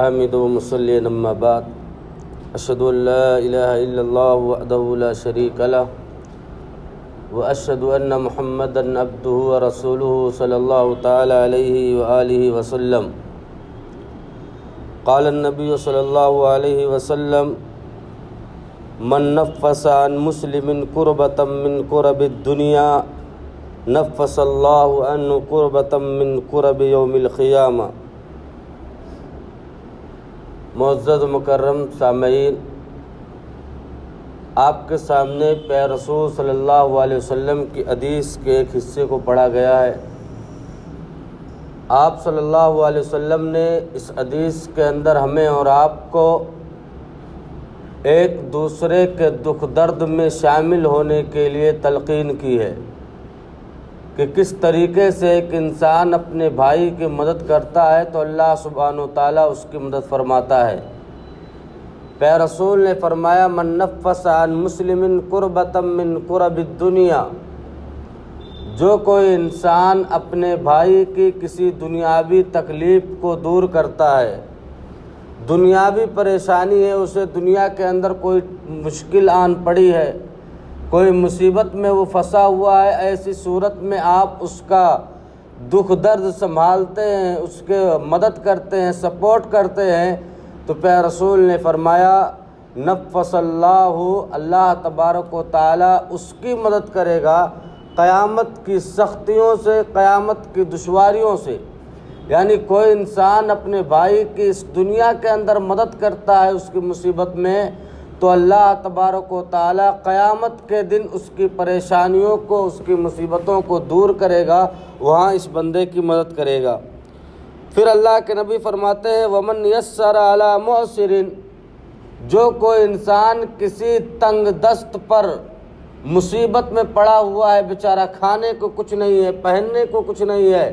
حامد ومصلي أما بعد أشهد أن لا إله إلا الله وحده لا شريك له وأشهد أن محمدا عبده ورسوله صلى الله تعالى عليه وآله وسلم قال النبي صلى الله عليه وسلم من نفس عن مسلم كربة من كرب الدنيا نفس الله عنه كربة من كرب يوم القيامة۔ معزز مکرم سامعین، آپ کے سامنے پیارے رسول صلی اللہ علیہ وسلم کی حدیث کے ایک حصے کو پڑھا گیا ہے۔ آپ صلی اللہ علیہ وسلم نے اس حدیث کے اندر ہمیں اور آپ کو ایک دوسرے کے دکھ درد میں شامل ہونے کے لیے تلقین کی ہے کہ کس طریقے سے ایک انسان اپنے بھائی کی مدد کرتا ہے تو اللہ سبحانہ و تعالیٰ اس کی مدد فرماتا ہے۔ پیارے رسول نے فرمایا من نفس عن مسلم کربۃ من کرب الدنیا، جو کوئی انسان اپنے بھائی کی کسی دنیاوی تکلیف کو دور کرتا ہے، دنیاوی پریشانی ہے، اسے دنیا کے اندر کوئی مشکل آن پڑی ہے، کوئی مصیبت میں وہ پھنسا ہوا ہے، ایسی صورت میں آپ اس کا دکھ درد سنبھالتے ہیں، اس کے مدد کرتے ہیں، سپورٹ کرتے ہیں، تو پیارے رسول نے فرمایا نفس اللہ تبارک و تعالی اس کی مدد کرے گا قیامت کی سختیوں سے، قیامت کی دشواریوں سے۔ یعنی کوئی انسان اپنے بھائی کی اس دنیا کے اندر مدد کرتا ہے اس کی مصیبت میں، تو اللہ تبارک و تعالی قیامت کے دن اس کی پریشانیوں کو، اس کی مصیبتوں کو دور کرے گا، وہاں اس بندے کی مدد کرے گا۔ پھر اللہ کے نبی فرماتے ہیں ومن یسر علی معسر، جو کوئی انسان کسی تنگ دست پر مصیبت میں پڑا ہوا ہے، بیچارہ کھانے کو کچھ نہیں ہے، پہننے کو کچھ نہیں ہے،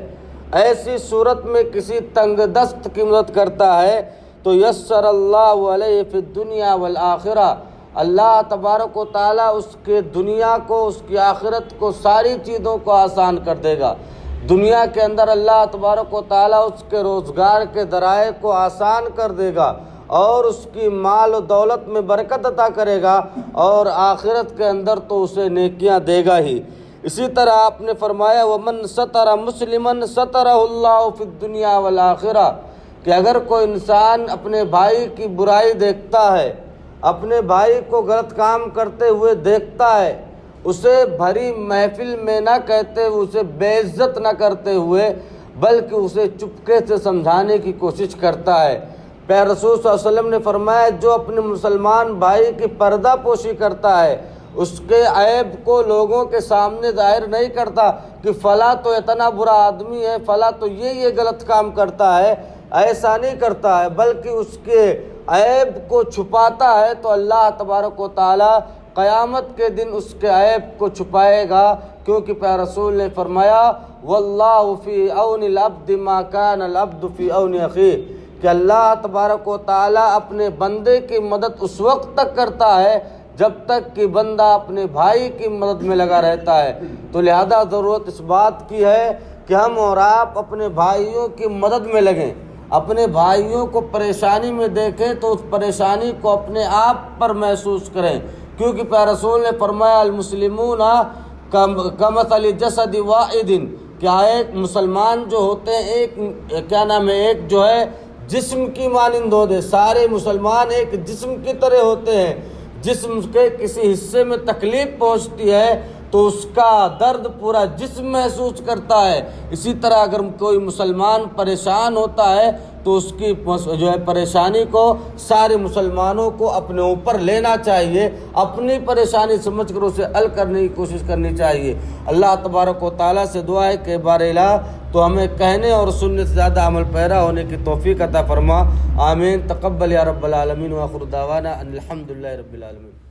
ایسی صورت میں کسی تنگ دست کی مدد کرتا ہے تو یسر اللہ علیہ فی الدنیا والآخرہ، اللہ تبارک و تعالیٰ اس کے دنیا کو، اس کی آخرت کو، ساری چیزوں کو آسان کر دے گا۔ دنیا کے اندر اللہ تبارک و تعالیٰ اس کے روزگار کے ذرائع کو آسان کر دے گا اور اس کی مال و دولت میں برکت عطا کرے گا، اور آخرت کے اندر تو اسے نیکیاں دے گا ہی۔ اسی طرح آپ نے فرمایا ومن ستر مسلما سترہ اللہ فی الدنیا والآخرہ، کہ اگر کوئی انسان اپنے بھائی کی برائی دیکھتا ہے، اپنے بھائی کو غلط کام کرتے ہوئے دیکھتا ہے، اسے بھری محفل میں نہ کہتے ہوئے، اسے بے عزت نہ کرتے ہوئے، بلکہ اسے چپکے سے سمجھانے کی کوشش کرتا ہے۔ پیارے رسول صلی اللہ علیہ وسلم نے فرمایا جو اپنے مسلمان بھائی کی پردہ پوشی کرتا ہے، اس کے عیب کو لوگوں کے سامنے ظاہر نہیں کرتا کہ فلاں تو اتنا برا آدمی ہے، فلاں تو یہ غلط کام کرتا ہے، ایسا نہیں کرتا ہے، بلکہ اس کے عیب کو چھپاتا ہے، تو اللہ تبارک و تعالی قیامت کے دن اس کے عیب کو چھپائے گا، کیونکہ پیارے رسول نے فرمایا واللہ فی عون العبد ما کان العبد فی عون اخیہ، کہ اللہ تبارک و تعالی اپنے بندے کی مدد اس وقت تک کرتا ہے جب تک کہ بندہ اپنے بھائی کی مدد میں لگا رہتا ہے۔ تو لہذا ضرورت اس بات کی ہے کہ ہم اور آپ اپنے بھائیوں کی مدد میں لگیں، اپنے بھائیوں کو پریشانی میں دیکھیں تو اس پریشانی کو اپنے آپ پر محسوس کریں، کیونکہ پیارے رسول نے فرمایا المسلمون کمثل جسد واحد، کیا ایک مسلمان جو ہوتے ہیں ایک جو ہے جسم کی مانند ہوتے، سارے مسلمان ایک جسم کی طرح ہوتے ہیں، جسم کے کسی حصے میں تکلیف پہنچتی ہے تو اس کا درد پورا جسم محسوس کرتا ہے۔ اسی طرح اگر کوئی مسلمان پریشان ہوتا ہے تو اس کی پریشانی کو سارے مسلمانوں کو اپنے اوپر لینا چاہیے، اپنی پریشانی سمجھ کر اسے حل کرنے کی کوشش کرنی چاہیے۔ اللہ تبارک و تعالیٰ سے دعا ہے کہ بار الہ تو ہمیں کہنے اور سننے سے زیادہ عمل پیرا ہونے کی توفیق عطا فرما، آمین۔ تقبل یا رب العالمین، وآخر دعوانا ان الحمدللہ رب العالمین۔